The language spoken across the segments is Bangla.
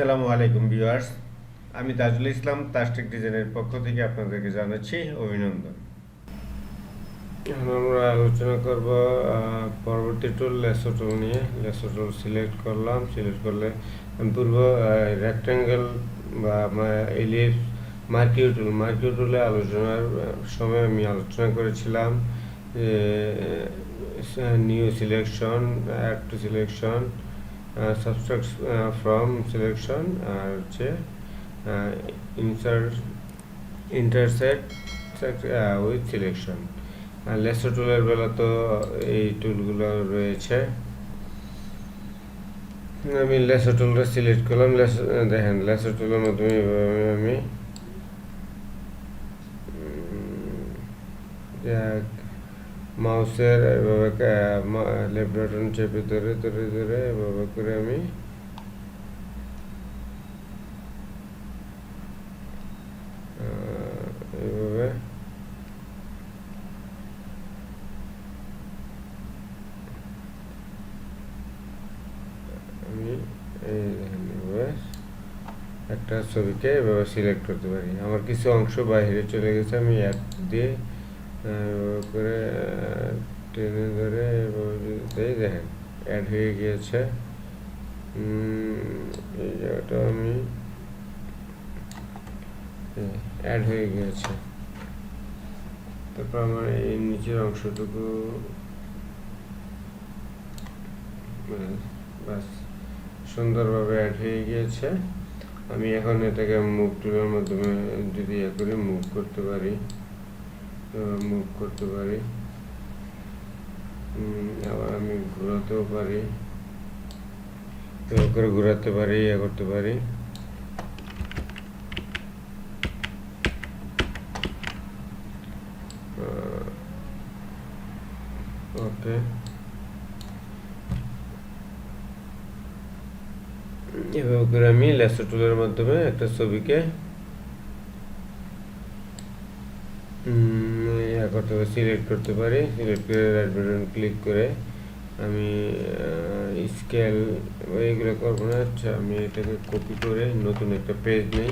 আসসালামু আলাইকুম ভিউয়ার্স, আমি তাজুল ইসলাম তাস্টিক ডিজাইনের পক্ষ থেকে আপনাদেরকে জানাচ্ছি অভিনন্দন। এখন আমরা আলোচনা করব পরবর্তী টুল ল্যাসো টুল নিয়ে। ল্যাসো টুল সিলেক্ট করলাম। সিলেক্ট করলে আমি পূর্ব রেক্ট্যাঙ্গেল বা এলিপস মার্কিউ টুলে আলোচনার সময় আমি আলোচনা করেছিলাম new selection, add to selection, subtract from selection, আর হচ্ছে ইন্টারসেক্ট উইথ সিলেকশন। ল্যাসো টুলের বেলা তো এই টুলগুলো রয়েছে। আমি ল্যাসো টুলটা সিলেক্ট করলাম। দেখেন ল্যাসো টুলের মাধ্যমে আমি মাউসের এভাবে লেফট বাটন চেপে ধরে এভাবে করে আমি এইভাবে আমি একটা ছবিকে এভাবে সিলেক্ট করতে পারি। আমার কিছু অংশ বাইরে চলে গেছে, আমি অ্যাড দিয়ে করে টেনে ধরে এভাবে দেখেন অ্যাড হয়ে গিয়েছে। এই জায়গাটা আমি অ্যাড হয়ে গিয়েছে। তারপর আমার এই নিচের অংশটুকু বাস সুন্দরভাবে অ্যাড হয়ে গিয়েছে। আমি এখন এটাকে মুভ টুলের মাধ্যমে যদি করে মুভ করতে পারি, আবার আমি ঘোরাতেও পারি, করে ঘোরাতে পারি, করতে পারি। ওকে, এভাবে করে আমি ল্যাসো টুলের মাধ্যমে একটা ছবিকে করতে পারি, সিলেক্ট করতে পারি। সিলেক্ট করে রাইট বাটন ক্লিক করে আমি স্কেল এইগুলো করবো না। আচ্ছা, আমি এটাকে কপি করে নতুন একটা পেজ নেই।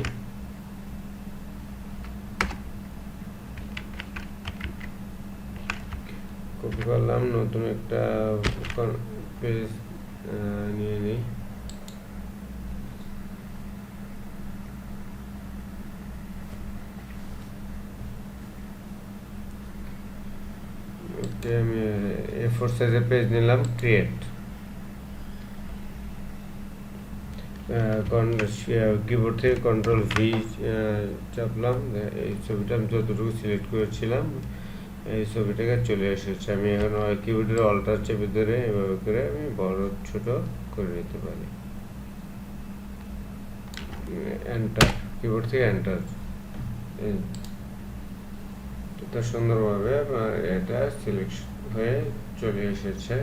কপি করলাম, নতুন একটা পেজ নিয়ে নিই। আমি A4 সাইজের পেজ নিলাম, ক্রিয়েট। কিবোর্ড থেকে কন্ট্রোল ভি চাপলাম। এই ছবিটা আমি যতটুকু সিলেক্ট করেছিলাম এই ছবিটাকে চলে এসেছে। আমি এখন কিবোর্ডের অল্টার চেপে ধরে এভাবে করে আমি বড় ছোট করে নিতে পারি। এন্টার, কিবোর্ড থেকে এন্টার। এটা সুন্দরভাবে এটা সিলেকশন হয়ে চলে এসেছে।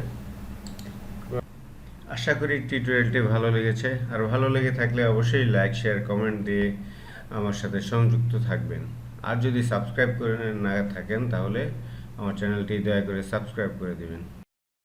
আশা করি টিউটোরিয়ালটি ভালো লেগেছে। আর ভালো লেগে থাকলে অবশ্যই লাইক, শেয়ার, কমেন্ট দিয়ে আমার সাথে সংযুক্ত থাকবেন। আর যদি সাবস্ক্রাইব করে না থাকেন তাহলে আমার চ্যানেলটি দয়া করে সাবস্ক্রাইব করে দেবেন।